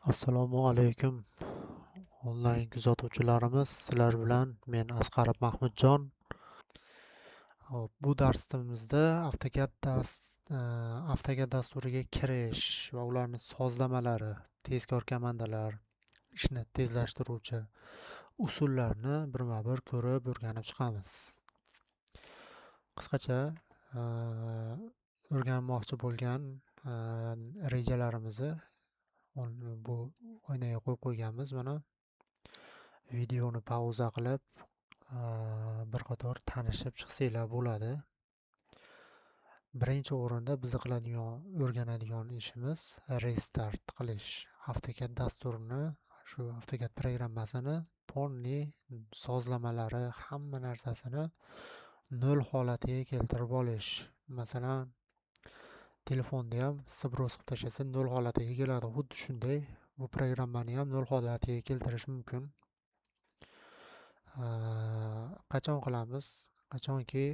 Assalomu alaykum onlayn kuzatuvchilarimiz, sizlar bilan men Asqarov Mahmudjon. Bu darsimizda AutoCAD dasturiga kirish va ularning sozlamalari, tezkor komandalar, ishni tezlashtiruvchi usullarni birma-bir ko'rib o'rganib chiqamiz. Qisqacha o'rganmoqchi bo'lgan rejalarimizni bu oynaga qo'yib qo'yganmiz. Mana videoni pauza qilib bir qator tanishib chiqsanglar bo'ladi. Birinchi o'rinda biz o'rganadigan ishimiz restart qilish. AutoCAD dasturini, shu AutoCAD programmasini polniy sozlamalari, hamma narsasini nol holatiga keltirib olish. Masalan, telefonda ham sibros qilib tashlasa nol holatiga keladi. Xuddi shunday bu programmani ham nol holatiga keltirish mumkin. Qachon qilamiz? Qachonki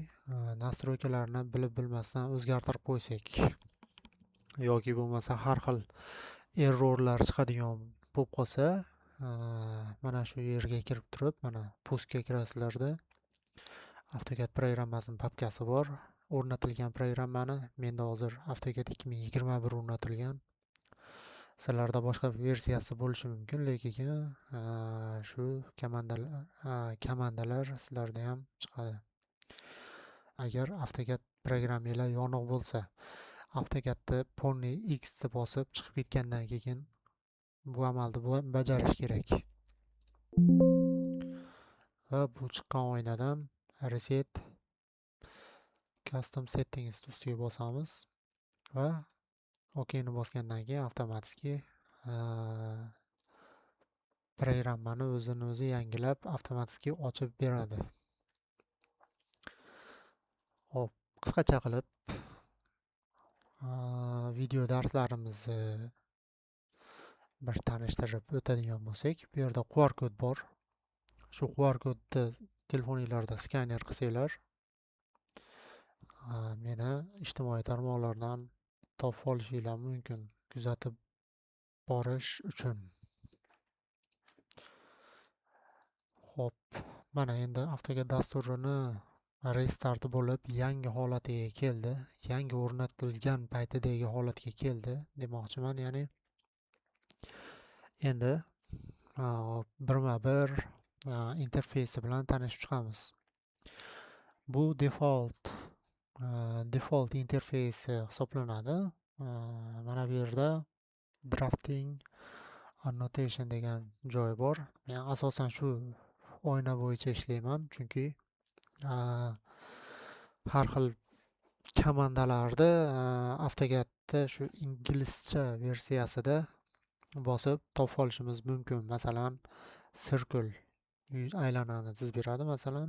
nastroykalarni bilib bilmasdan o'zgartirib qo'ysak yoki bo'lmasa har xil errorlar chiqadigan bo'lib qolsa, mana shu yerga kirib turib, mana postga kirasizlarda AutoCAD programmasining papkasi bor. O'rnatilgan programmani, menda hozir AutoCAD 2021 o'rnatilgan. Sizlarda boshqa versiyasi bo'lishi mumkin, lekin shu komandalar sizlarda ham chiqadi. Agar AutoCAD programmalar yoniq bo'lsa, AutoCADni polniy X ni bosib chiqib ketgandan keyin bu amalni bajarish kerak. Va bu chiqqan oynadan Reset Custom Settings ustiga bosamiz va OK ni bosgandan keyin avtomatik programmani o'zini o'zi yangilab avtomatik ochib beradi. Hop, qisqacha qilib video darslarimizni bir tanishtirib o'tadigan bo'lsak, bu yerda QR kod bor. Shu QR kodni telefoningizda skaner qilsanglar, meni ijtimoiy tarmoqlardan topib olishinglar mumkin, kuzatib borish uchun. Xo'p, mana endi AutoCAD dasturini restarti bo'lib yangi holatiga keldi. Yangi o'rnatilgan paytidagi holatga keldi demoqchiman. Ya'ni endi birma-bir interfeysi bilan tanishib chiqamiz. Bu default interfeysi hisoblanadi. Mana bu yerda drafting annotation degan joy bor. Men asosan shu oyna bo'yicha ishlayman, chunki har xil komandalarni AutoCADda shu inglizcha versiyasida bosib topib olishimiz mumkin. Masalan, circle aylanani chizib beradi. Masalan,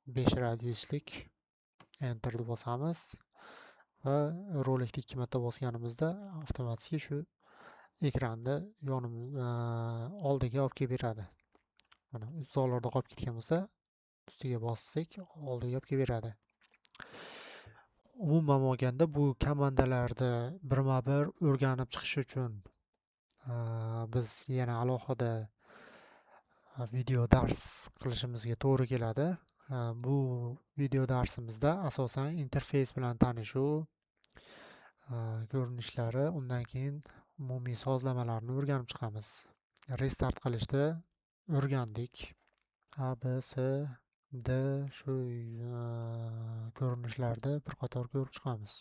5 radiuslik enterni bosamiz va rolikni 2 marta bosganimizda avtomatik shu ekranni oldiga olib kelib beradi. Mana uzoqlarda qolib ketgan bo'lsa, ustiga bossak oldiga olib kelib beradi. Umuman olganda bu komandalarni birma-bir o'rganib chiqish uchun biz yana alohida video dars qilishimizga to'g'ri keladi. Bu video darsimizda asosan interfeys bilan tanishuv, ko'rinishlari, undan keyin umumiy sozlamalarni o'rganib chiqamiz. Restart qilishda o'rgandik. A, B, C, D shu ko'rinishlarda bir qator ko'rib chiqamiz.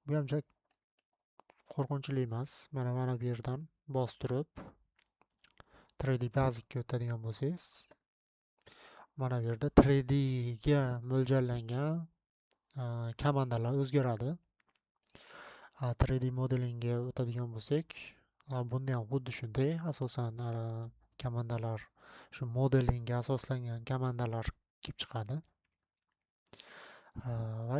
Bu ham qo'rqinchli emas. Mana bu yerdan bostirib 3D Basicga o'tadigan bo'lsangiz, mana bu yerda 3D ga mo'ljallangan komandalar o'zgaradi. 3D modelingga o'tadigan bo'lsak, bunda ham xuddi shunday. Asosan komandalar, shu modelingga asoslangan komandalar kelib chiqadi. Va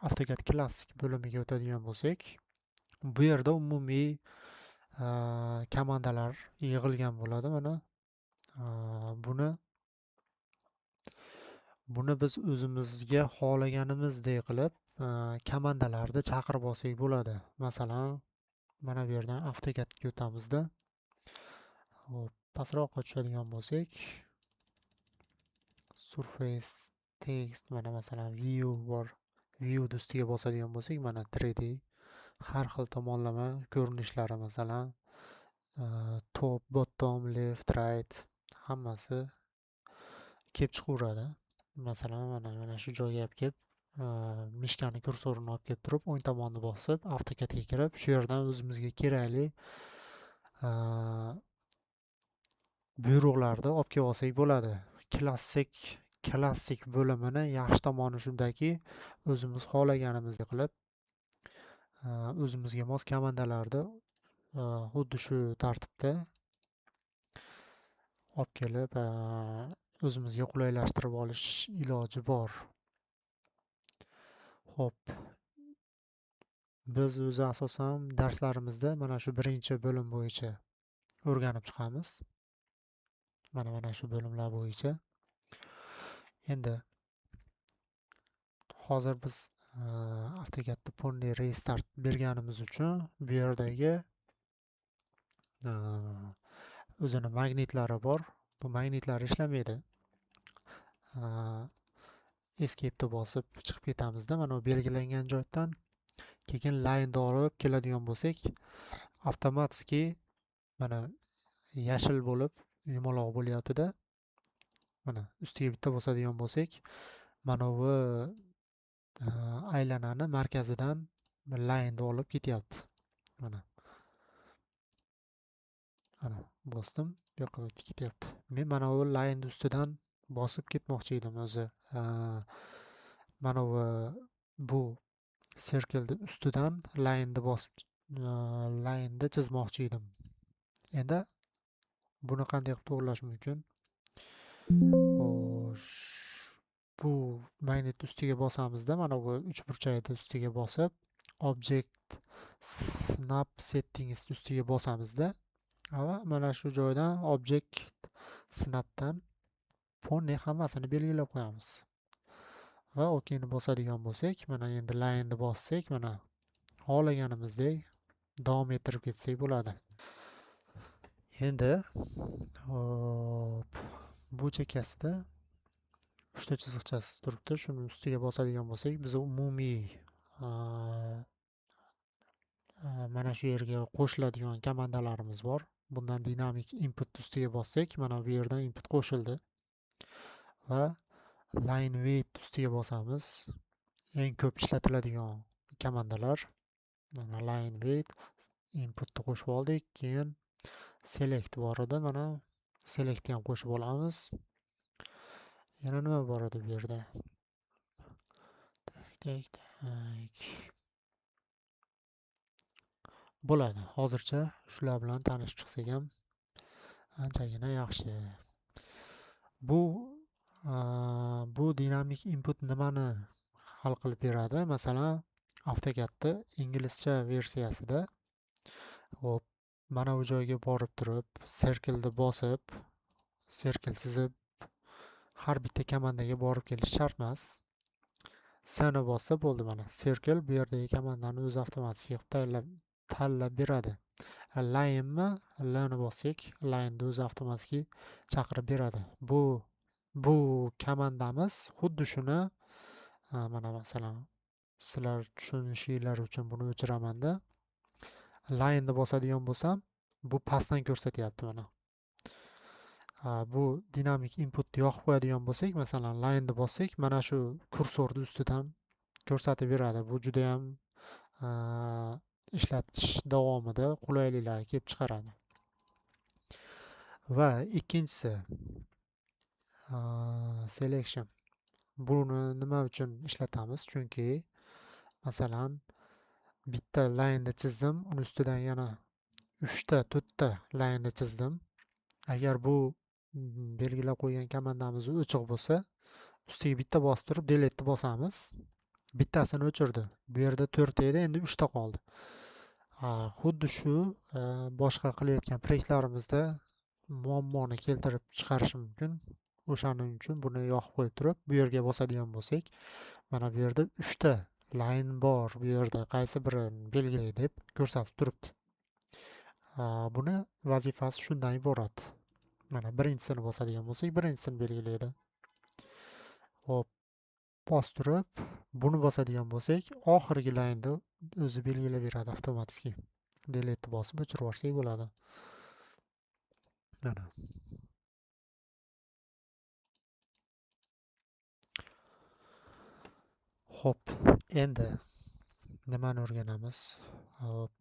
AutoCAD klassik bo'limiga o'tadigan bo'lsak, bu yerda umumiy komandalar yig'ilgan bo'ladi. Mana buni biz o'zimizga xohlaganimizdek qilib komandalarni chaqirib olsak bo'ladi. Masalan, mana bu yerdan AutoCADga o'tamizda. Hop, pastroqqa tushadigan bo'lsak, surface text, mana masalan view bor. View ustiga bosadigan bo'lsak, mana 3D har xil tomonlama ko'rinishlari, masalan top, bottom, left, right hammasi kelib chiqaveradi. Masalan mana shu joyga olib kelib, mishkani kursorini olib kelib turib, o'ng tomonni bosib, AutoCADga kirib, shu yerdan o'zimizga kerakli buyruqlarni olib kelib olsak bo'ladi. Klassik bo'limini yaxshi tomoni shundaki, o'zimiz xohlaganimizni qilib, o'zimizga mos komandalarni xuddi shu tartibda olib kelib, o'zimizga qulaylashtirib olish iloji bor. Xo'p, biz o'zi asosan darslarimizda mana shu birinchi bo'lim bo'yicha o'rganib chiqamiz. Mana shu bo'limlar bo'yicha. Endi hozir biz AutoCADda Pony Restart berganimiz uchun bu yerdagi o'zini magnitlari bor. Bu magnitlar ishlamaydi. Escape'ni bosib chiqib ketamizda, mana bu belgilangan joydan keyin line olib keladigan bo'lsak, avtomatski mana yashil bo'lib yumaloq bo'lyapti-da. Mana ustiga bitta bosadigan bo'lsak, mana bu aylanani markazidan line olib ketyapti. Mana bosdim, bu yoqqa ketyapti. Men mana bu line ustidan bosib ketmoqchi edim o'zi. Mana bu circle ustidan line'ni bosib line'ni chizmoqchi edim. Endi buni qanday qilib to'g'irlash mumkin? Bu magnit ustiga bosamizda, mana bu uchburchakni ustiga bosib, object snap settings ustiga bosamizda, va mana shu joydan object snapdan Pony hammasini belgilab qo'yamiz. Va OKni bosadigan bo'lsak, mana endi line'ni bossak, mana xohlaganimizdek davom ettirib ketsak bo'ladi. Endi bu chekkasida 3 ta chiziqchasi turibdi. Shuni ustiga bosadigan bo'lsak, biz umumiy mana shu yerga qo'shiladigan komandalarimiz bor. Bundan dinamik input ustiga bossak, mana bu yerdan input qo'shildi. Va line weight ustiga bosamiz. Eng ko'p ishlatiladigan komandalar. Mana line weight inputni qo'shib oldik, keyin select bor edi, mana selectni ham qo'shib olamiz. Yana nima bor edi bu yerda? Tak. Bo'ladi. Hozircha shular bilan tanishib chiqsak ham anchagina yaxshi. Bu dinamik input nimani hal qilib beradi? Masalan, AutoCADda inglizcha versiyasida hop, mana bu joyga borib turib, circle'ni bosib, circle chizib, har bitta komandaga borib kelish shart emas. S'ni bossa bo'ldi, mana circle bu yerdagi komandani o'zi avtomatik tanlab beradi. Line'mi, L'ni bossak, line'ni o'zi avtomatik chaqirib beradi. Bu komandamiz xuddi shuni, mana masalan sizlar tushunishinglar uchun buni o'chiraman-da. Line'ni bosadigan bo'lsam, bu pastdan ko'rsatyapti mana. Bu dinamik inputni yoqib qo'yadigan bo'lsak, masalan line'ni bossak, mana shu kursorni ustidan ko'rsatib beradi. Bu juda ham ishlatish davomida qulayliklar kelib chiqaradi. Va ikkinchisi selection. Buni nima uchun ishlatamiz? Chunki masalan bitta line'ni chizdim, uni ustidan yana 3 ta, 4 ta line'ni chizdim. Agar bu belgilab qo'ygan komandamiz o'chiq bo'lsa, ustiga bitta bosib turib delete'ni bosamiz. Bittasini o'chirdi. Bu yerda 4 ta edi, endi 3 ta qoldi. Xuddi shu boshqa qilayotgan proyektlarimizda muammoni keltirib chiqarishi mumkin. O'shaning uchun buni yoqib qo'yib turib, bu yerga bosadigan bo'lsak, mana bu yerda 3 ta line bor. Bu yerda qaysi birini belgilay deb ko'rsatib turibdi. Buni vazifasi shundan iborat. Mana birinchisini bosadigan bo'lsak, birinchisini belgilaydi. Hop, bostirib, buni bosadigan bo'lsak, oxirgi laynni o'zi belgilab beradi avtomatik. Delete bosib o'chirib yuborsak bo'ladi. Mana. Hop, endi nimani o'rganamiz?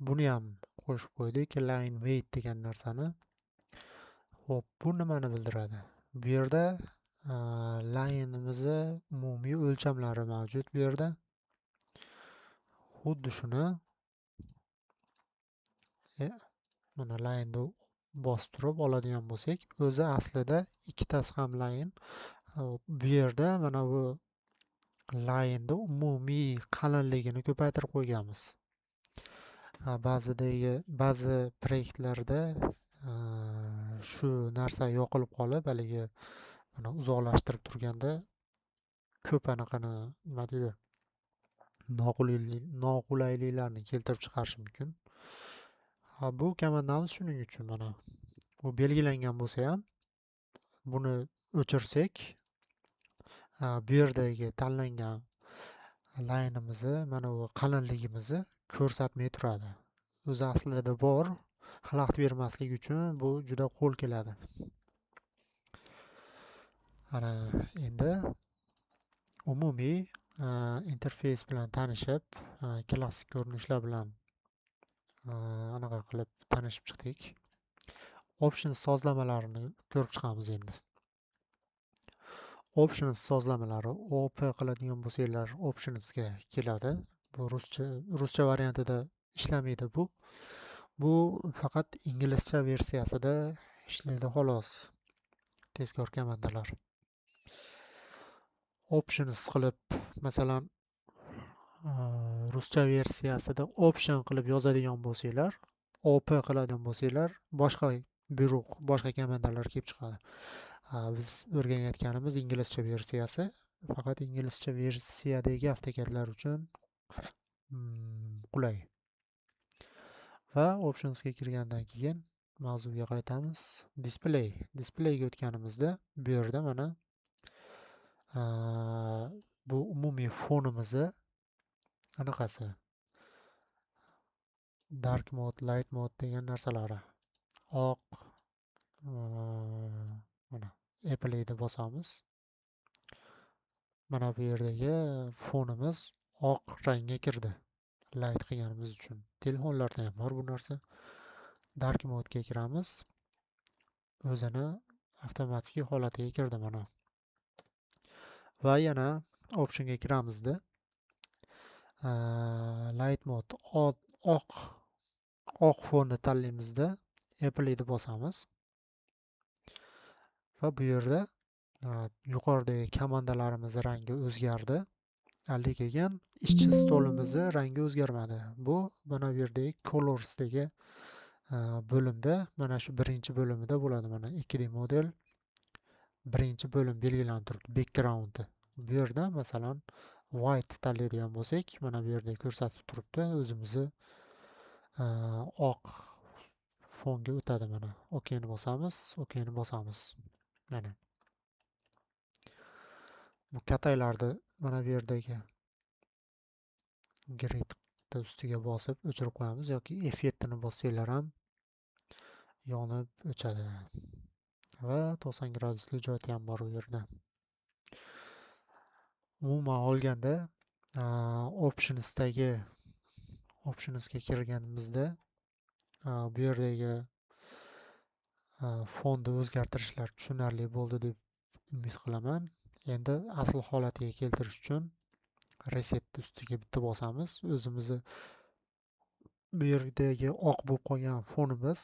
Buni ham qo'shib qo'ydik, line weight degan narsani. Hop, bu nimani bildiradi? Bu yerda line'imizni umumiy o'lchamlari mavjud bu yerda. Xuddi shuni mana line'ni bostirib oladigan bo'lsak, o'zi aslida ikkitasi ham line. Bu yerda mana bu line'ni umumiy qalinligini ko'paytirib qo'yganmiz. Ba'zi proyektlarda shu narsa yo'qolib qolib, haligi mana uzoqlashtirib turganda ko'p anaqani nima deydi, noqulayliklarni keltirib chiqarishi mumkin. Bu komandamiz shuning uchun mana bu belgilangan bo'lsa ham buni o'chirsak, bu yerdagi tanlangan line'imizni mana bu qalinligimizni ko'rsatmay turadi. O'zi aslida bor, xalaqit bermaslik uchun bu juda qo'l keladi. Ana endi umumiy interfeys bilan tanishib, klassik ko'rinishlar bilan anaqa qilib tanishib chiqdik. Options sozlamalarini ko'rib chiqamiz endi. Options sozlamalari OP qiladigan bo'lsanglar optionsga keladi. Bu ruscha variantida ishlamaydi bu. Bu faqat inglizcha versiyasida ishlaydi xolos. Tezkor komandalar. Options qilib, masalan, ruscha versiyasida option qilib yozadigan bo'lsanglar, OP qiladigan bo'lsanglar, boshqa buyruq, boshqa komandalar kelib chiqadi. Biz o'rganayotganimiz inglizcha versiyasi, faqat inglizcha versiyadagi avtokadlar uchun qulay. Va optionsga kirgandan keyin mavzuga qaytamiz. Displayga o'tganimizda bu yerda mana bu umumiy fonimizni anaqasi dark mode, light mode degan narsalari. Oq mana Apple'ni bosamiz. Mana bu yerdagi fonimiz oq rangga kirdi. Light qilganimiz uchun. Telefonlarda ham bor bu narsa. Dark modga kiramiz. O'zini avtomatik holatiga kirdi mana. Va yana optionga kiramizda light mode oq fonni tanlaymizda Apple'ni bosamiz. Va bu yerda yuqoridagi komandalarimiz rangi o'zgardi. Lekin ishchi stolimizni rangi o'zgarmadi. Bu mana bu yerdagi colors degan bo'limda, mana shu birinchi bo'limida bo'ladi. Mana 2D model birinchi bo'lim belgilanib turibdi, background. Bu yerda masalan white tanlaydigan bo'lsak, mana bu yerda ko'rsatib turibdi. O'zimizni oq fonga o'tadi mana. OKni bosamiz. Mana bu kataylarni mana bu yerdagi grid ustiga bosib o'chirib qo'yamiz yoki F7 ni bossanglar ham yonib o'chadi. Va 90 gradusli joyi ham bor u yerda. Umuman olganda optionsga kirganimizda bu yerdagi fonni o'zgartirishlar tushunarli bo'ldi deb umid qilaman. Endi asl holatiga keltirish uchun reset ustiga bitta bosamiz. O'zimizni bu yerdagi oq bo'lib qolgan fonimiz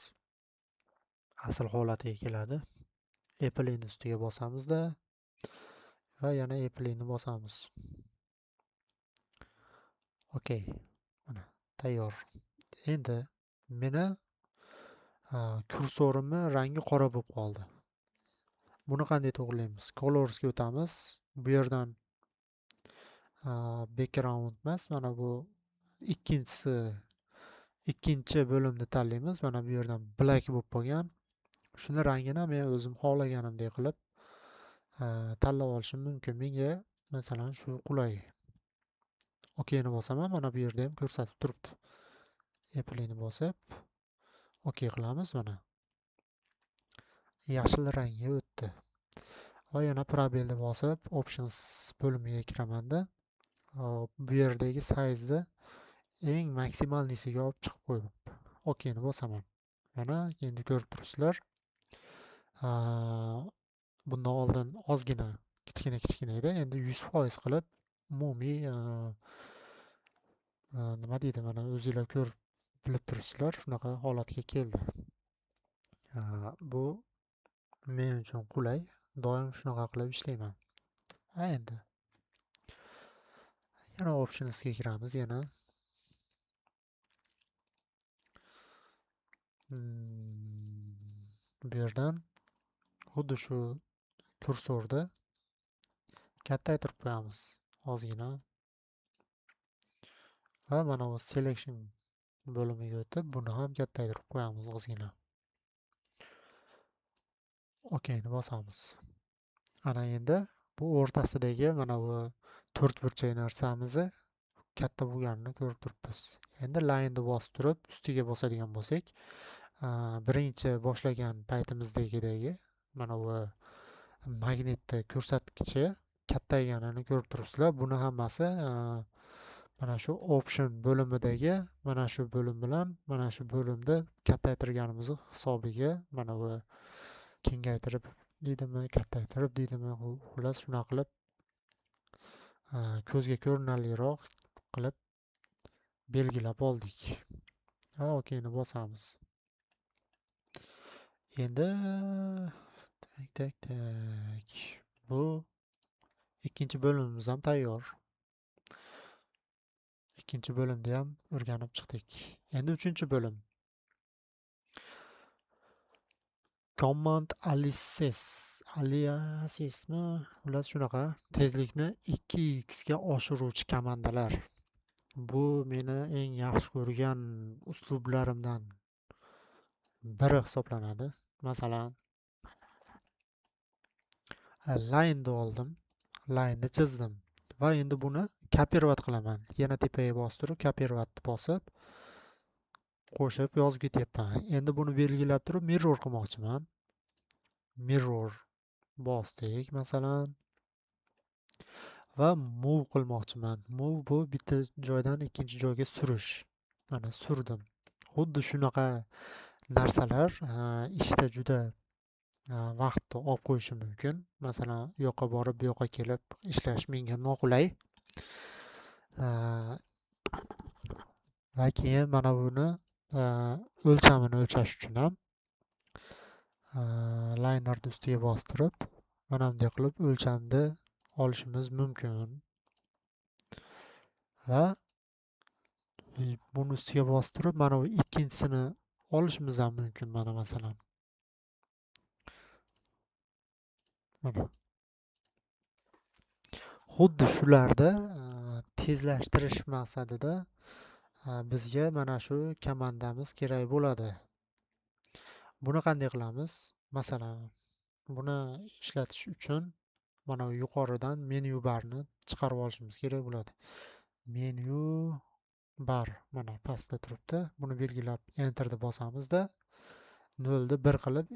asl holatiga keladi. Apple'ni ustiga bosamizda va yana Apple'ni bosamiz. Okey. Mana tayyor. Endi meni kursorimni rangi qora bo'lib qoldi. Buni qanday to'g'rilaymiz? Colorsga o'tamiz. Bu yerdan background emas, mana bu ikkinchisi ikkinchi bo'limni tanlaymiz. Mana bu yerdan black bo'lib qolgan. Shuni rangini men o'zim xohlaganimdek qilib tanlab olishim mumkin. Menga masalan shu qulay. OKni bosaman, mana bu yerda ham ko'rsatib turibdi. Apple'ni bosib OK qilamiz mana. Yashil rangga o'tdi. Va yana probelni bosib options bo'limiga kiramanda. Bu yerdagi size'ni eng maksimalnisiga olib chiqib qo'yib OKni bosaman. Mana endi ko'rib turibsizlar. Bundan oldin ozgina kichkina edi. Endi 100% qilib umumiy nima deydi, mana o'zingizlar ko'rib bilib turibsizlar, shunaqa holatga keldi. Bu men uchun qulay. Doim shunaqa qilib ishlayman. Endi yana optionsga kiramiz yana. Bu yerdan xuddi shu kursorda kattaytirib qo'yamiz ozgina. Va mana bu selection bo'limiga o'tib, buni ham kattaytirib qo'yamiz ozgina. OKni bosamiz. Ana endi bu o'rtasidagi mana bu to'rt burchak narsamizni katta bo'lganini ko'rib turibmiz. Endi line'ni bosib turib, ustiga bosadigan bo'lsak, birinchi boshlagan paytimizdagidagi mana bu magnitni ko'rsatkichi kattayganini ko'rib turibsizlar. Buni hammasi mana shu option bo'limidagi mana shu bo'lim bilan mana shu bo'limda kattaytirganimiz hisobiga mana bu kengaytirib deydimi, kattaytirib deydimi, xullas shunaqa qilib ko'zga ko'rinarliroq qilib belgilab oldik. OKni bosamiz. Endi tak. Bu ikkinchi bo'limimiz ham tayyor. Ikkinchi bo'limda ham o'rganib chiqdik. Endi uchinchi bo'lim. Command aliasesmi? Ular shunaqa tezlikni 2x ga oshiruvchi komandalar. Bu meni eng yaxshi ko'rgan uslublarimdan biri hisoblanadi. Masalan, line'ni oldim, line'ni chizdim va endi buni kopировать qilaman. Yana tepaga bosib turib, kopировать bosib qo'shib yozib ketyapman. Endi buni belgilab turib mirror qilmoqchiman. Mirror bosdik masalan va move qilmoqchiman. Move bu bitta joydan ikkinchi joyga surish. Mana surdim. Xuddi shunaqa narsalar ishda juda vaqtni olib qo'yishi mumkin. Masalan, u yoqqa borib, bu yoqqa kelib ishlash menga noqulay. Va keyin mana buni o'lchamini o'lchash uchun ham linerni ustiga bostirib mana bunday qilib o'lchamni olishimiz mumkin. Va buni ustiga bostirib mana bu ikkinchisini olishimiz ham mumkin. Mana masalan. Mana. Xuddi shularda tezlashtirish maqsadida bizga mana shu komandamiz kerak bo'ladi. Buni qanday qilamiz? Masalan, buni ishlatish uchun mana bu yuqoridan menu barni chiqarib olishimiz kerak bo'ladi. Menu bar mana pastda turibdi. Buni belgilab enterni bosamizda 0 ni 1 qilib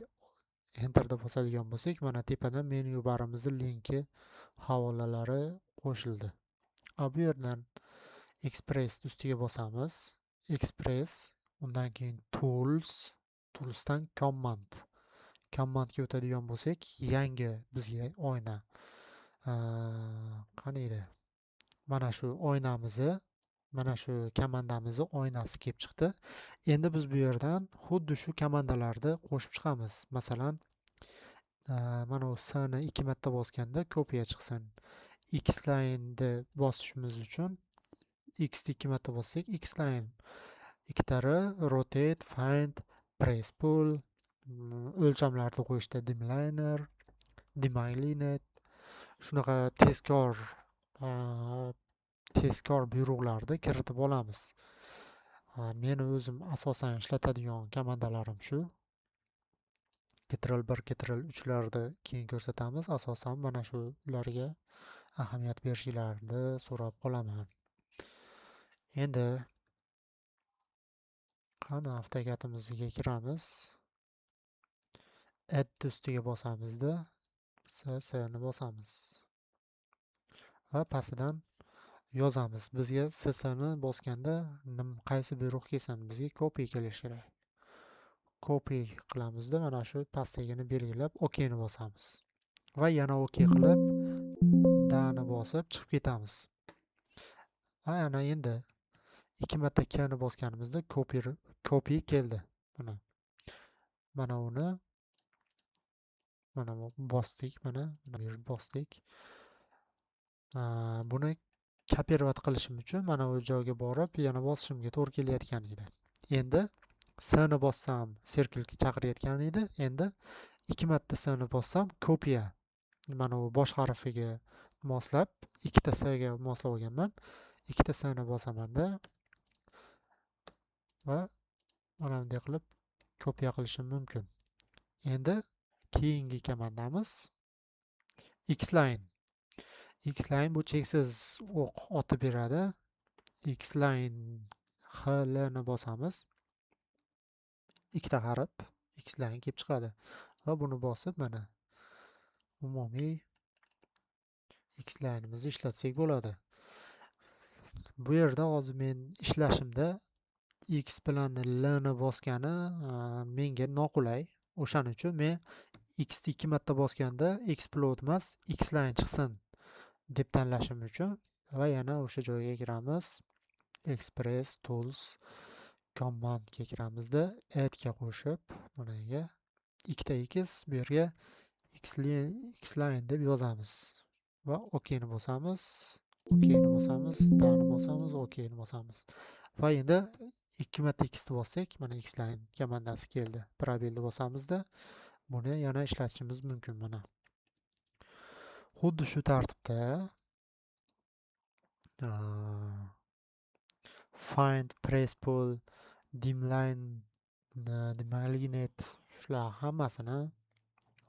enterni bosadigan bo'lsak, mana tepada menu barimizning linki havolalari qo'shildi. Bu yerdan Express ustiga bosamiz. Express, undan keyin Toolsdan Command. Commandga o'tadigan bo'lsak, yangi bizga oyna qani edi? Mana shu oynamizni, mana shu komandamizni oynasi kelib chiqdi. Endi biz bu yerdan xuddi shu komandalarni qo'shib chiqamiz. Masalan, mana bu S ni 2 marta bosganda kopiya chiqsin. Xline'ni bosishimiz uchun X ni 2 marta bossak, Xline ikkitari rotate, find, press, pull, o'lchamlarni qo'yishda dimliner, demyelinated, shunaqa tezkor buyruqlarni kiritib olamiz. Meni o'zim asosan ishlatadigan komandalarim shu. Ctrl1, Ctrl3larni keyin ko'rsatamiz. Asosan mana shularga ahamiyat berishlarini so'rab qolaman. Endi qani avtokatimizga kiramiz. Add ustiga bosamizda ssni bosamiz va pastidan yozamiz. Bizga ssni bosganda qaysi buyruq kelsin, bizga copy kelishi kerak. Copy qilamizda mana shu pastdagini belgilab OK ni bosamiz va yana OK qilib dani bosib chiqib ketamiz. Va yana endi 2 marta K ni bosganimizda copy keldi. Mana uni mana bosdik, mana bosdik. Buni kopировать qilishim uchun mana bu joyga borib yana bosishimga to'g'ri kelayotgan edi. Endi S ni bossam circle chaqirayotgan edi. Endi 2 marta S ni bossam kopiya. Mana bu bosh harfiga moslab 2 ta S ga moslab olganman. 2 ta S ni bosamanda va mana bunday qilib kopiya qilishim mumkin. Endi keyingi komandamiz xline. Xline bu cheksiz o'q otib beradi. Xline xl ni bosamiz. Ikkita harf xline kelib chiqadi va buni bosib mana umumiy xline'imizni ishlatsak bo'ladi. Bu yerda hozir men ishlashimda x bilan l ni bosgani menga noqulay. O'shaning uchun men x ni 2 marta bosganda explode emas, xline chiqsin deb tanlashim uchun va yana o'sha joyga kiramiz. Express Tools Commandga kiramizda add ga qo'shib bunaga ikkita x bu yerga xline deb yozamiz va OK ni bosamiz. OK ni bosamiz, dani bosamiz, OK ni bosamiz. Va endi 2 marta x ni bossak, mana xline komandasi keldi. Probelni bosamizda buni yana ishlatishimiz mumkin mana. Xuddi shu tartibda find, press pull, dimline, demalignate shular hammasini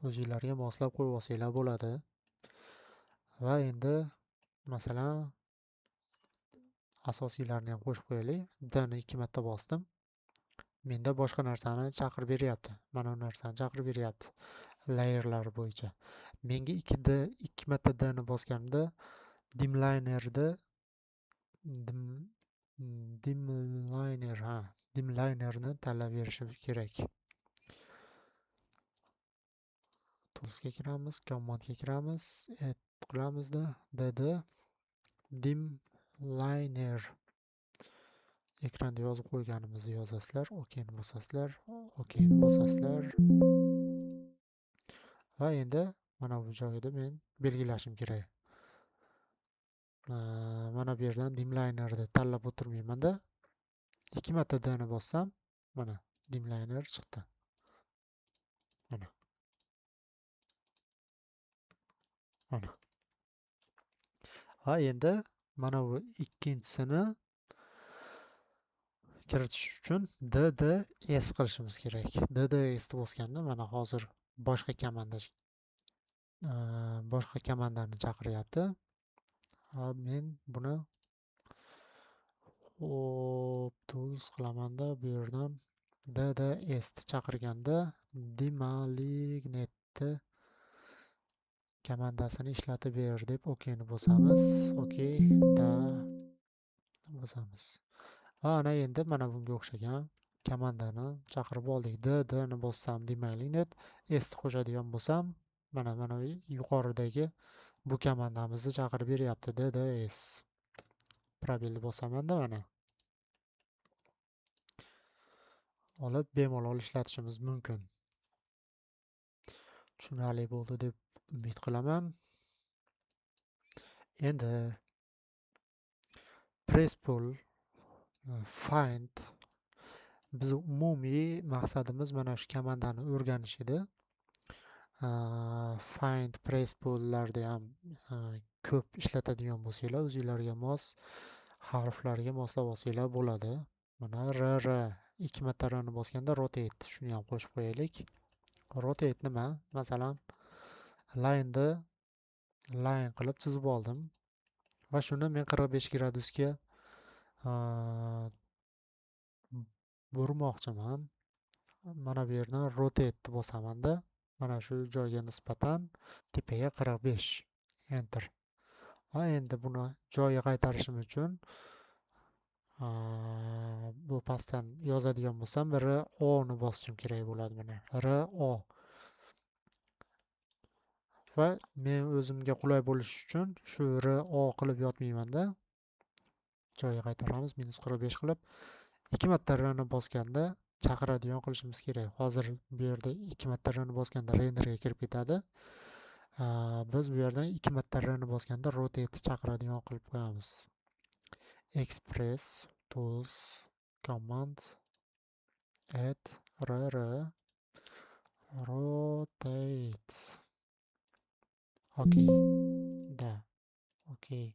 o'zingizlarga moslab qo'yib olsanglar bo'ladi. Va endi masalan asosiylarni ham qo'shib qo'yaylik. D ni 2 marta bosdim. Menda boshqa narsani chaqirib beryapti. Mana bu narsani chaqirib beryapti. Layerlar bo'yicha. Menga 2 marta D ni bosganimda dimlinerni tanlab berishi kerak. Toolsga kiramiz, commandga kiramiz, add qilamizda dd dimliner ekranda yozib qo'yganimizni yozasizlar, OK ni bosasizlar, OK ni bosasizlar. Va endi mana bu joyda men belgilashim kerak. Mana bu yerdan dimlinerni tanlab o'tirmayman-da. 2 marta D ni bossam, mana dimliner chiqdi. Mana. Va endi mana bu ikkinchisini kiritish uchun DDS qilishimiz kerak. DDS ni bosganda mana hozir boshqa komandani chaqiryapti. Men buni tools qilamanda bu yerdan DDS chaqirganda demalignate komandasini ishlatib ber deb OK ni bosamiz. OK da bosamiz. Ana endi mana bunga o'xshagan komandani chaqirib oldik. D ni bossam demalignate, s qo'shadigan bo'lsam mana yuqoridagi bu komandamizni chaqirib beryapti. DDS. Probelni bosamanda mana. Olib bemalol ishlatishimiz mumkin. Tushunarli bo'ldi deb umid qilaman. Endi press pull, find biz umumiy maqsadimiz mana shu komandani o'rganish edi. Find, press pull'larda ham ko'p ishlatadigan bo'lsanglar, o'zingizlarga mos harflarga moslab olsanglar bo'ladi. Mana r 2 marta r ni bosganda rotate, shuni ham qo'shib qo'yaylik. Rotate nima? Masalan, line'ni line qilib chizib oldim va shuni men 45 gradusga burmoqchiman. Mana bu yerdan rotate bosamanda, mana shu joyga nisbatan tepaga 45, enter. Va endi buni joyiga qaytarishim uchun bu pastdan yozadigan bo'lsam RO ni bosishim kerak bo'ladi. Mana RO. Va men o'zimga qulay bo'lish uchun shu RO qilib yotmaymanda, joyiga qaytaramiz -45 qilib 2 marta R ni bosganda chaqiradigan qilishimiz kerak. Hozir bu yerda 2 marta R ni bosganda renderga kirib ketadi. Biz bu yerdan 2 marta R ni bosganda rotate chaqiradigan qilib qo'yamiz. Express tools command add rr rotate. Okay. Da. Okay.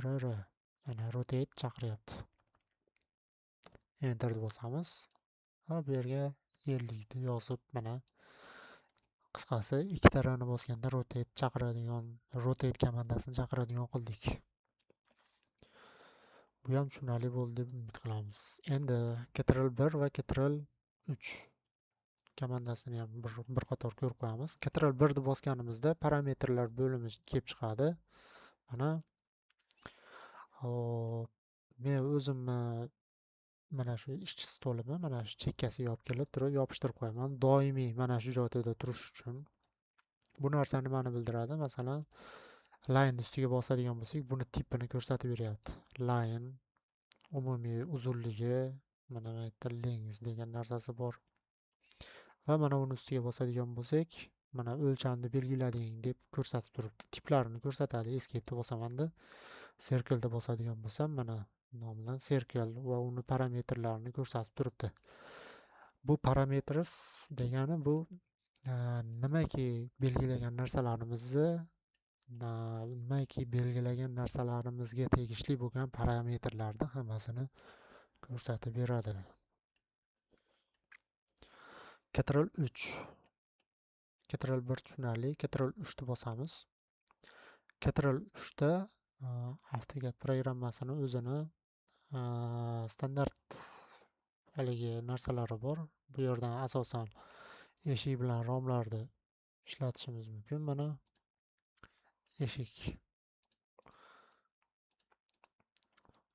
rr mana rotate chaqiryapti. Enter bosamiz. Bu yerga 50 ni yozib, mana qisqasi 2 ta R ni bosganda rotate chaqiradigan, rotate komandasini chaqiradigan qildik. Bu ham tushunarli bo'ldi deb umid qilamiz. Endi Ctrl1 va Ctrl3 komandasini ham bir qator ko'rib qo'yamiz. Ctrl1 ni bosganimizda parametrlar bo'limi kelib chiqadi. Mana men o'zimni mana shu ishchi stolimni mana shu chekkasiga olib kelib turib yopishtirib qo'yaman. Doimiy mana shu joyda turish uchun. Bu narsa nimani bildiradi? Masalan, line ustiga bosadigan bo'lsak, buni tipini ko'rsatib beryapti. Line umumiy uzunligi, mana bu yerda length degan narsasi bor. Va mana uni ustiga bosadigan bo'lsak, mana o'lchamni belgilading deb ko'rsatib turibdi. Tiplarini ko'rsatadi. Escape bosamanda, circle da bosadigan bo'lsam, mana nomidan circle va uni parametrlarini ko'rsatib turibdi. Bu parameters degani bu nimaki belgilagan narsalarimizga tegishli bo'lgan parametrlarni hammasini ko'rsatib beradi. Ctrl3. Ctrl1 tushunarli, Ctrl3 ni bosamiz. Ctrl3 da AutoCAD programmasini o'zini standart haligi narsalari bor. Bu yerdan asosan eshik bilan romlarni ishlatishimiz mumkin. Mana eshik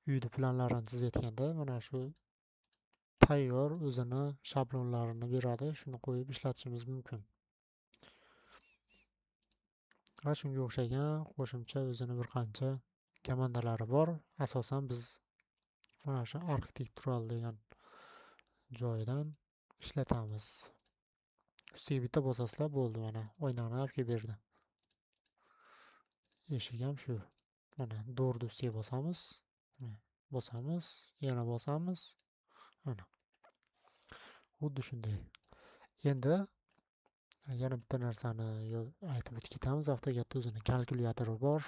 uyni planlarini chizayotganda mana shu tayyor o'zini shablonlarini beradi. Shuni qo'yib ishlatishimiz mumkin. Va shunga o'xshagan qo'shimcha o'zini bir qancha komandalari bor. Asosan biz mana shu architectural degan joydan ishlatamiz. Ustiga bitta bosasizlar bo'ldi, mana oynani olib kelib berdi. Eshik ham shu. Mana do'rni ustiga bosamiz. Bosamiz, yana bosamiz. Mana. Xuddi shunday. Endi yana bitta narsani aytib o'tib ketamiz. AutoCAD o'zini kalkulyatori bor.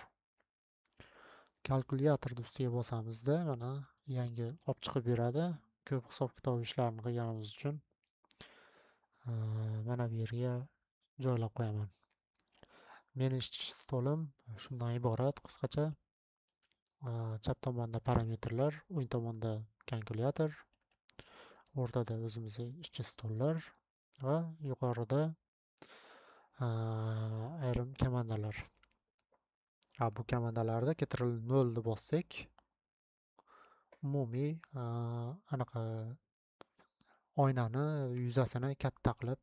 Kalkulyatorni ustiga bosamizda mana yangi olib chiqib beradi. Ko'p hisob-kitob ishlarini qilganimiz uchun mana bu yerga joylab qo'yaman. Meni ishchi stolim shundan iborat qisqacha. Chap tomonda parametrlar, o'ng tomonda kalkulyator, o'rtada o'zimizning ishchi stollar va yuqorida ayrim komandalar. Bu komandalarda Ctrl0 ni bossak, umumiy anaqa oynani yuzasini katta qilib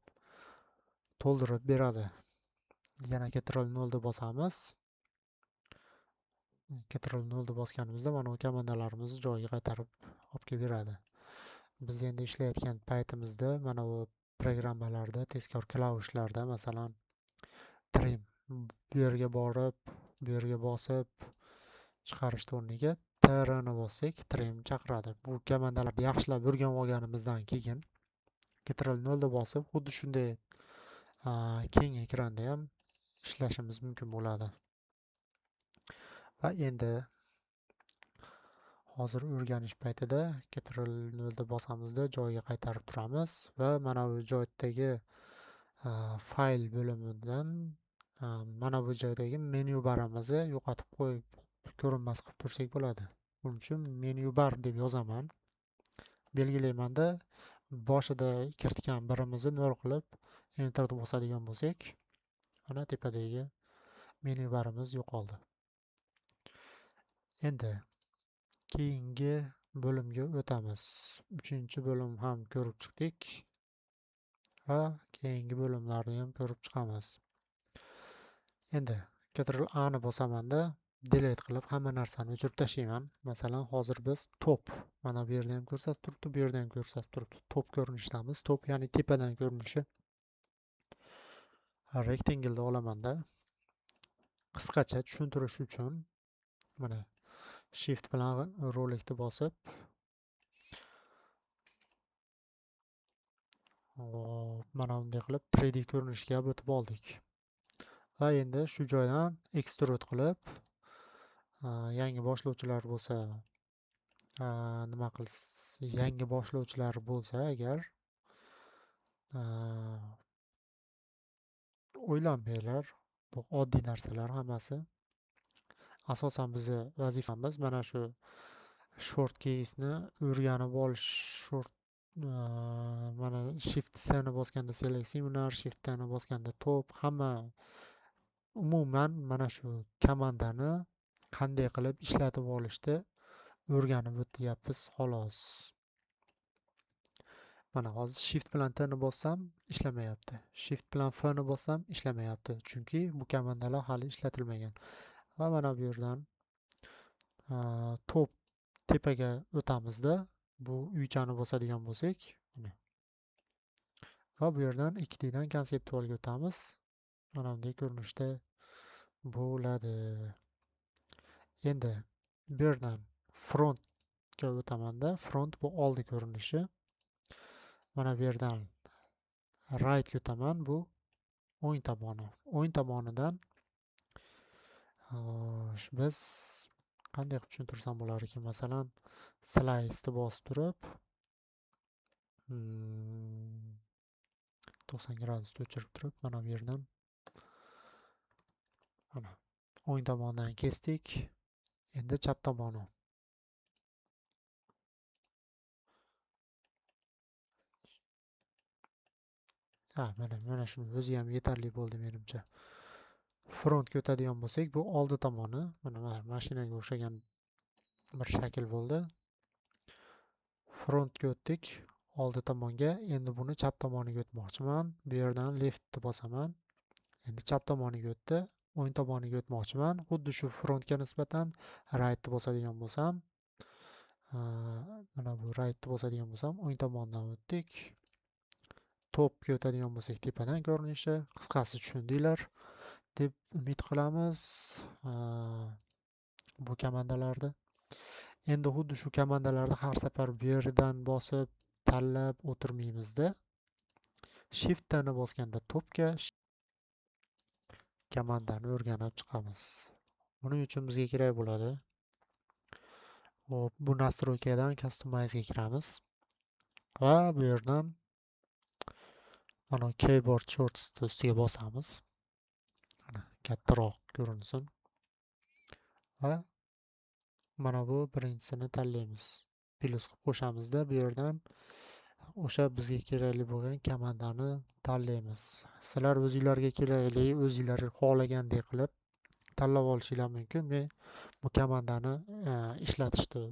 to'ldirib beradi. Yana Ctrl0 ni bosamiz. Ctrl0 ni bosganimizda mana bu komandalarimizni joyiga qaytarib olib kelib beradi. Biz endi ishlayotgan paytimizda mana bu programmalarda, tezkor klavushlarda, masalan, trim bu yerga borib, bu yerga bosib chiqarish o'rniga tr ni bossak, trim chaqiradi. Bu komandalarni yaxshilab o'rganib olganimizdan keyin Ctrl0 ni bosib, xuddi shunday keng ekranda ham ishlashimiz mumkin bo'ladi. Va endi hozir o'rganish paytida Ctrl+0 bosamizda joyiga qaytarib turamiz va mana bu joydagi fayl bo'limidan mana bu joydagi menu barimizni yo'qotib qo'yib ko'rinmas qilib tursak bo'ladi. Buning uchun menu bar deb yozaman. Belgilaymanda boshida kiritgan birimizni 0 qilib enter bosadigan bo'lsak, mana tepadagi menu barimiz yo'qoldi. Endi keyingi bo'limga o'tamiz. 3-bo'lim ham ko'rib chiqdik va keyingi bo'limlarni ham ko'rib chiqamiz. Endi Ctrl+A ni bosamanda delete qilib hamma narsani o'chirib tashlayman. Masalan, hozir biz top, mana bu yerda ham ko'rsatib turibdi, bu yerda ham ko'rsatib turibdi. Top ko'rinishdamiz. Top ya'ni tepadan ko'rinishi. Rectangle olamanda qisqacha tushuntirish uchun mana Shift bilan rolikni bosib mana bunday qilib 3D ko'rinishga o'tib oldik. Va endi shu joydan extrude qilib yangi boshlovchilar bo'lsa nima qilsa, yangi boshlovchilar bo'lsa agar o'ylanmanglar, bu oddiy narsalar hammasi. Asosan bizni vazifamiz mana shu short keysni o'rganib olish. Mana Shift C ni bosganda seleksiyoner, Shift T ni bosganda top, hamma umuman mana shu komandani qanday qilib ishlatib olishni o'rganib o'tyapmiz xolos. Mana hozir Shift bilan T ni bossam ishlamayapti. Shift bilan F ni bossam ishlamayapti. Chunki bu komandalar hali ishlatilmagan. Va mana bu yerdan top tepaga o'tamizda bu uychani bosadigan bo'lsak, va bu yerdan 2D dan konseptualga o'tamiz. Mana bunday ko'rinishda bo'ladi. Endi bu yerdan frontga o'tamanda, front bu oldi ko'rinishi. Mana bu yerdan right ga o'taman, bu o'ng tomoni. O'ng tomonidan biz qanday qilib tushuntirsam bo'lar ekan? Masalan, slice ni bosib turib 90 gradusda o'chirib turib, mana bu yerdan mana o'ng tomondan kesdik. Endi chap tomoni. Mana shuni o'zi ham yetarli bo'ldi menimcha. Frontga o'tadigan bo'lsak, bu oldi tomoni. Mana mashinaga o'xshagan bir shakl bo'ldi. Frontga o'tdik, oldi tomonga. Endi buni chap tomoniga o'tmoqchiman. Bu yerdan leftni bosaman. Endi chap tomoniga o'tdi, o'ng tomoniga o'tmoqchiman. Xuddi shu frontga nisbatan rightni bosadigan bo'lsam, mana bu rightni bosadigan bo'lsam, o'ng tomondan o'tdik. Topga o'tadigan bo'lsak, tepadan ko'rinishi. Qisqasi tushundinglar deb umid qilamiz bu komandalarni. Endi xuddi shu komandalarni har safar bu yerdan bosib tanlab o'tirmaymizda. Shift ni bosganda topga komandani o'rganib chiqamiz. Buning uchun bizga kerak bo'ladi. Bu nastroykadan customize ga kiramiz va bu yerdan mana keyboard shorts ustiga bosamiz. Mana kattaroq ko'rinsin. Va mana bu birinchisini tanlaymiz. Plus qilib qo'shamizda bu yerdan o'sha bizga kerakli bo'lgan komandani tanlaymiz. Sizlar o'zingizlarga kerakli, o'zingizlar xohlagandek qilib tanlab olishinglar mumkin. Men bu komandani ishlatishni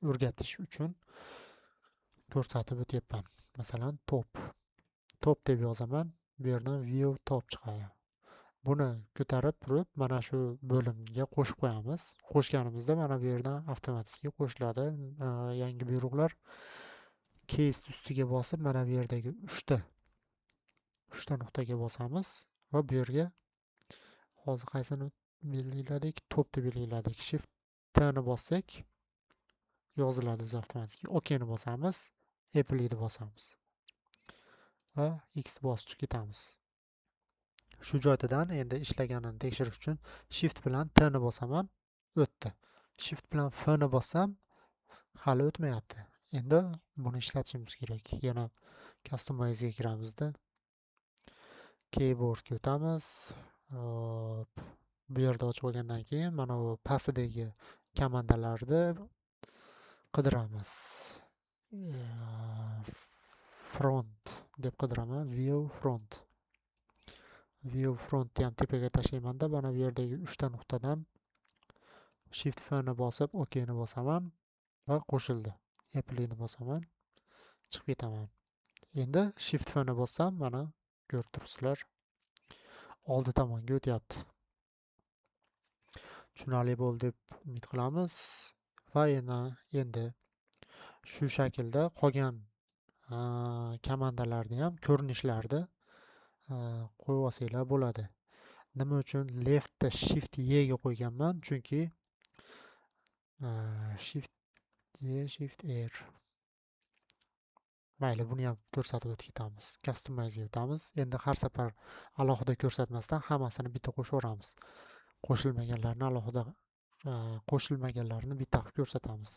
o'rgatish uchun ko'rsatib o'tyapman. Masalan, top deb yozaman. Bu yerdan view top chiqadi. Buni ko'tarib turib mana shu bo'limga qo'shib qo'yamiz. Qo'shganimizda mana bu yerdan avtomatik qo'shiladi yangi buyruqlar. Case ustiga bosib mana bu yerdagi 3 ta nuqtaga bosamiz va bu yerga hozir qaysini belgiladik? Top deb belgiladik. Shift T ni bossak yoziladi avtomatik. OK ni bosamiz, Apple ni bosamiz va X bosib ketamiz. Shu joydan endi ishlaganini tekshirish uchun Shift bilan T ni bosaman. o'tdi. Shift bilan F ni bossam hali o'tmayapti. Endi buni ishlatishimiz kerak. Yana Customize'ga kiramizda. Keyboardga o'tamiz. Bu yerda ochib olgandan keyin mana bu pastdagi komandalarni qidiramiz. Front deb qidiraman. View front. View frontni ham tepaga tashlayman-da, mana bu yerdagi 3 ta nuqtadan Shift F ni bosib OK ni bosaman va qo'shildi. Apply ni bosaman, chiqib ketaman. Endi Shift F ni bossam, mana ko'rib turibsizlar, oldi tomonga o'tyapti. Tushunarli bo'ldi deb umid qilamiz va endi shu shaklda qolgan komandalarni ham ko'rinishlarda qo'yib olsanglar bo'ladi. Nima uchun leftda Shift E ga qo'yganman? Chunki Shift E, Shift R. Mayli, buni ham ko'rsatib o'tib ketamiz. Customize ga o'tamiz. Endi har safar alohida ko'rsatmasdan hammasini bitta qo'shaveramiz. Qo'shilmaganlarni alohida qo'shilmaganlarni bitta qilib ko'rsatamiz.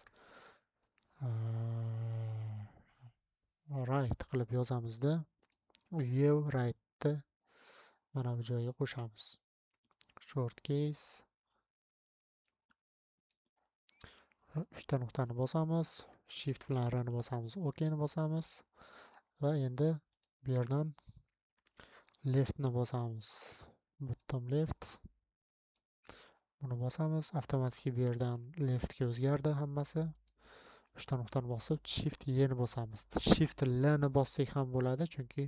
Right qilib yozamizda, view rightni mana bu joyga qo'shamiz. Short case 3 ta nuqtani bosamiz, Shift bilan R ni bosamiz, OK ni bosamiz va endi bu yerdan left ni bosamiz. Bottom left buni bosamiz, avtomatik bu yerdan left ga o'zgardi hammasi. 3 ta nuqtani bosib Shift E ni bosamiz. Shift L ni bossak ham bo'ladi, chunki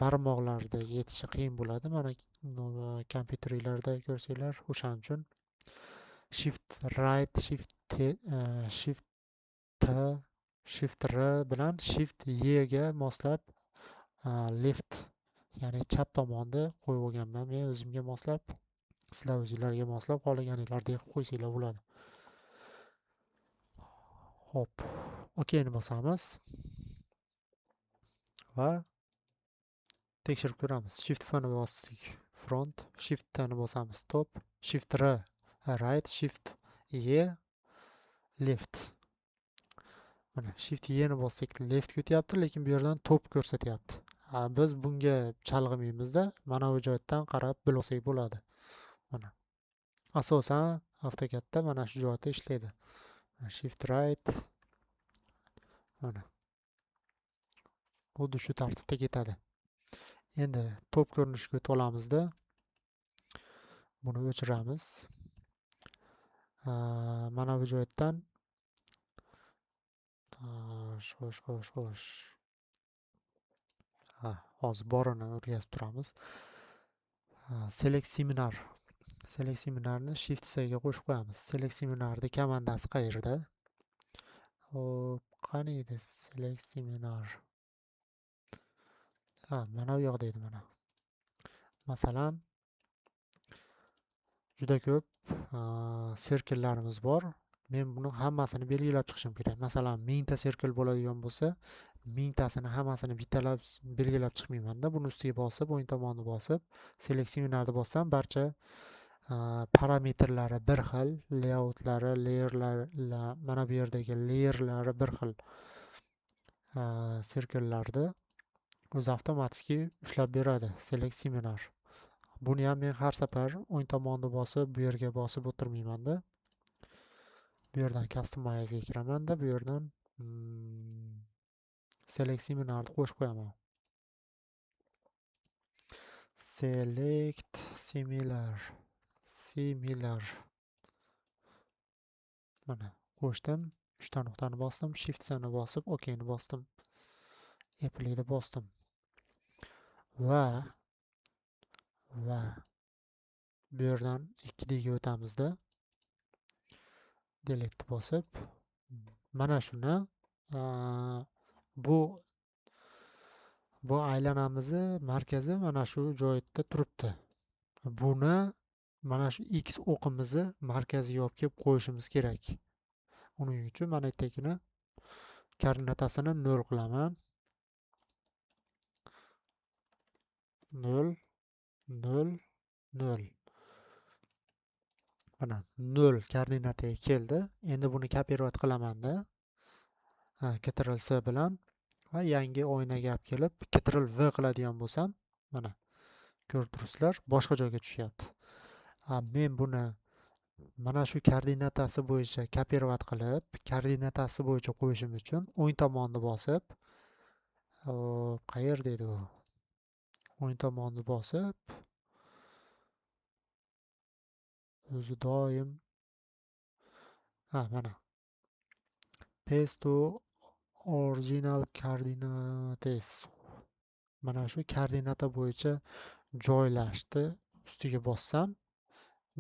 barmoqlarda yetishi qiyin bo'ladi. Mana kompyuterlarda ko'rsanglar, o'shaning uchun Shift right, Shift T, Shift R bilan Shift E ga moslab left, ya'ni chap tomonni qo'yib olganman men o'zimga moslab. Sizlar o'zingizlarga moslab xohlaganinglardek qilib qo'ysanglar bo'ladi. Hop, OK ni bosamiz va tekshirib ko'ramiz. Shift F ni bosdik, front, Shift T ni bosamiz, top, Shift R right, Shift E left. Mana Shift E ni bossak left o'tyapti, lekin bu yerdan top ko'rsatyapti. Biz bunga chalg'imaymizda, mana bu joydan qarab bilsak bo'ladi. Mana asosan AutoCADda mana shu joyda ishlaydi. Shift right, mana xuddi shu tartibda ketadi. Endi top ko'rinishiga o'tib olamizda, buni o'chiramiz. Mana bu joydan xo'sh. Hozir borini o'rgatib turamiz. Select seminar. Select seminarni Shift C ga qo'shib qo'yamiz. Select seminarni komandasi qayerda? Hop, qani edi Select seminar? Mana bu yoqda edi mana. Masalan, juda ko'p sirkellarimiz bor. Men buni hammasini belgilab chiqishim kerak. Masalan, 1000 ta sirkel bo'ladigan bo'lsa, 1000 tasini hammasini bittalab belgilab chiqmayman-da. Buni ustiga bosib, o'ng tomonni bosib, Select seminarni bossam, barcha parametrlari bir xil, layoutlari, layerlari, mana bu yerdagi layerlari bir xil sirkellarni o'zi avtomatik ushlab beradi Select seminar. Buni ham men har safar o'ng tomonni bosib, bu yerga bosib o'tirmayman-da. Bu yerdan Customize ga kiraman-da, bu yerdan Select seminarni qo'shib qo'yaman. Select similar. Mana qo'shdim, 3 ta nuqtani bosdim, Shift C ni bosib, OK ni bosdim. Apply ni bosdim. Va bu yerdan 2D ga o'tamizda. Delete bosib, mana shuni bu aylanamizni markazi mana shu joyda turibdi. Buni mana shu X o'qimizni markaziga olib kelib qo'yishimiz kerak. Uning uchun mana yertagini koordinatasini 0 qilaman. 0 0 0. mana 0 koordinataga keldi. Endi buni kopировать qilamanda Ctrl C bilan va yangi oynaga olib kelib Ctrl V qiladigan bo'lsam, mana ko'rib turibsizlar, boshqa joyga tushyapti. Men buni mana shu koordinatasi bo'yicha kopировать qilib, koordinatasi bo'yicha qo'yishim uchun o'ng tomonni bosib, qayerda edi u? O'ng tomonni bosib, o'zi doim mana paste to original coordinates, mana shu koordinata bo'yicha joylashdi ustiga bossam,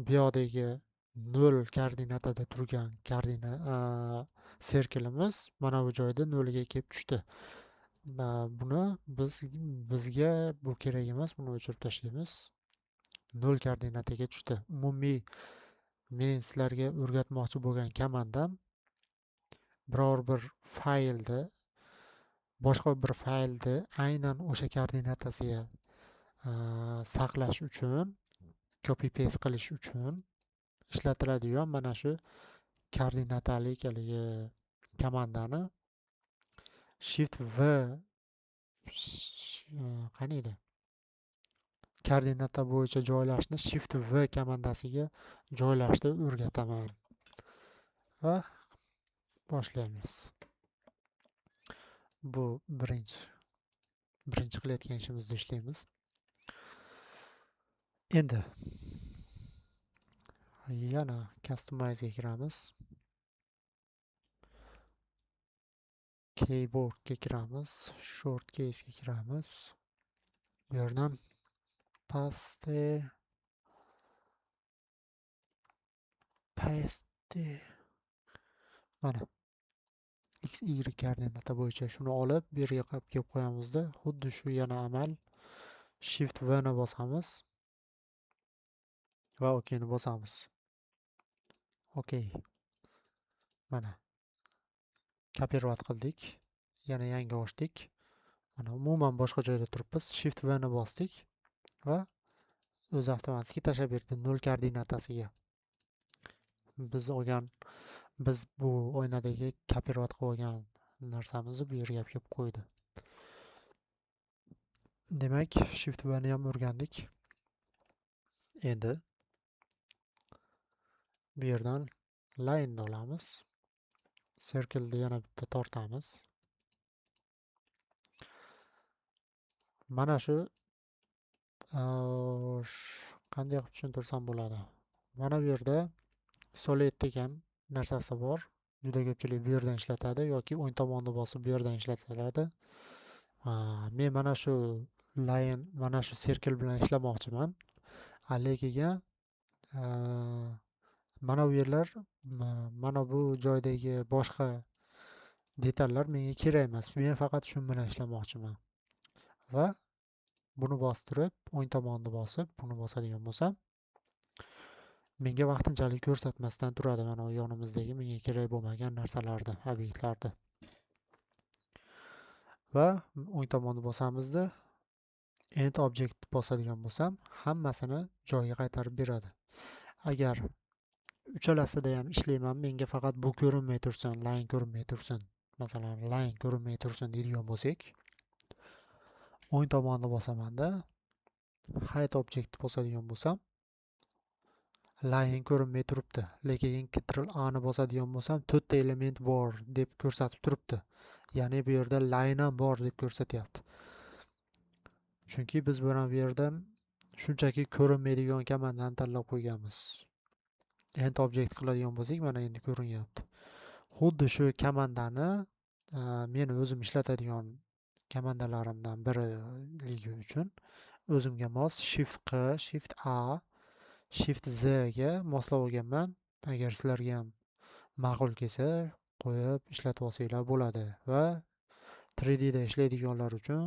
bu yoqdagi 0 koordinatada turgan serkelimiz mana bu joyda 0 ga kelib tushdi. Buni bizga bu kerak emas, buni o'chirib tashlaymiz. 0 koordinataga tushdi. Umumiy men sizlarga o'rgatmoqchi bo'lgan komandam biror bir faylni, boshqa bir faylni aynan o'sha koordinatasiga saqlash uchun, copy paste qilish uchun ishlatiladigan mana shu koordinatalik haligi komandani Shift V qani edi? Koordinata bo'yicha joylashni Shift V komandasiga joylashni o'rgataman. Va boshlaymiz. Bu birinchi qilayotgan ishimizda ishlaymiz. Endi yana Customize ga kiramiz. Keyboard ga kiramiz. Shortcase ga kiramiz. Bu yerdan paste mana x y koordinata bo'yicha shuni olib bu yerga kelib qo'yamizda, xuddi shu yana amal. Shift V ni bosamiz va OK ni bosamiz. OK. Mana kopировать qildik. Yana yangi ochdik. Mana umuman boshqa joyda turibmiz. Shift V ni bosdik va o'zi avtomatik tashlab berdi 0 koordinatasiga. Biz bu oynadagi kopировать qilib olgan narsamizni bu yerga kelib qo'ydi. Demak, Shift V ni ham o'rgandik. Endi bu yerdan line ni olamiz. Circle ni yana bitta tortamiz. Mana shu qanday qilib tushuntirsam bo'ladi? Mana bu yerda solid degan narsasi bor. Juda ko'pchilik bu yerdan ishlatadi yoki o'ng tomonni bosib bu yerdan ishlatiladi. Men mana shu line, mana shu circle bilan ishlamoqchiman. Lekin mana bu yerlar, mana bu joydagi boshqa detallar menga kerak emas. Men faqat shu bilan ishlamoqchiman. Va buni bostirib, o'ng tomonni bosib, buni bosadigan bo'lsam, menga vaqtinchalik ko'rsatmasdan turadi mana bu yonimizdagi menga kerak bo'lmagan narsalarni, obyektlarni. Va o'ng tomonni bosamizda end object bosadigan bo'lsam, hammasini joyiga qaytarib beradi. Agar uchalasida ham ishlayman, menga faqat bu ko'rinmay tursin, line ko'rinmay tursin. Masalan, line ko'rinmay tursin deydigan bo'lsak, o'ng tomonni bosamanda hide object bosadigan bo'lsam, line ko'rinmay turibdi. Lekin Ctrl A ni bosadigan bo'lsam, 4 ta element bor deb ko'rsatib turibdi. Ya'ni bu yerda line ham bor deb ko'rsatyapti. Chunki biz buni bu yerdan shunchaki ko'rinmaydigan komandani tanlab qo'yganmiz. End object qiladigan bo'lsak, mana endi ko'rinyapti. Xuddi shu komandani men o'zim ishlatadigan komandalarimdan birligi uchun o'zimga mos Shift Q, Shift A, Shift Z ga moslab olganman. Agar sizlarga ham ma'qul kelsa, qo'yib ishlatib olsanglar bo'ladi. Va 3D da ishlaydiganlar uchun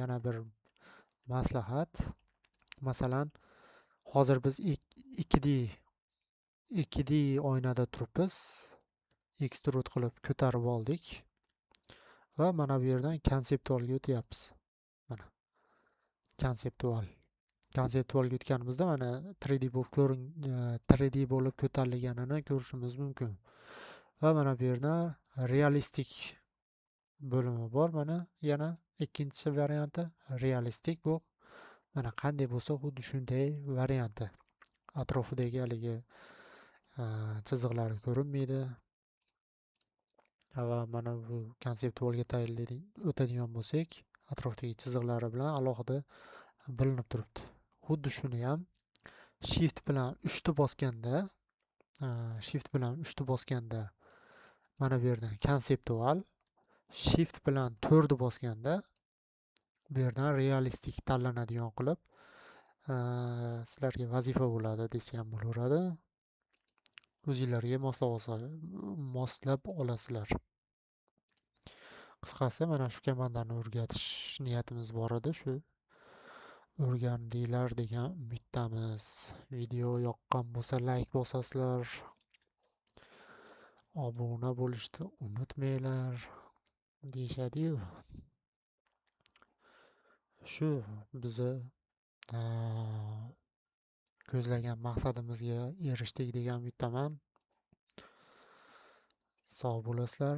yana bir maslahat. Masalan, hozir biz 2D oynada turibmiz. Extrude qilib ko'tarib oldik. Va mana bu yerdan konseptualga o'tyapmiz. Mana konseptual konseptualga o'tganimizda mana 3D bo'lib 3D bo'lib ko'tarilganini ko'rishimiz mumkin. Va mana bu yerda realistik bo'limi bor. Mana yana ikkinchi varianti realistik bu. Mana qanday bo'lsa xuddi shunday varianti. Atrofidagi haligi chiziqlari ko'rinmaydi. Va mana bu konseptualga o'tadigan bo'lsak, atrofdagi chiziqlari bilan alohida bilinib turibdi. Xuddi shuni ham shift bilan 3 bosganda mana bu yerdan konseptual, shift bilan 4 bosganda bu yerdan realistik tanlanadigan qilib sizlarga vazifa bo'ladi desam bo'laveradi. O'zinglarga moslab olasizlar. Qisqasi mana shu komandani o'rgatish niyatimiz bor edi. Shu o'rgandinglar degan umiddamiz. Video yoqqan bo'lsa like bosasizlar. Obuna bo'lishni unutmanglar deyishadi-yu. Shu bizni ko'zlagan maqsadimizga erishdik degan umiddaman. Sog' bo'lasizlar.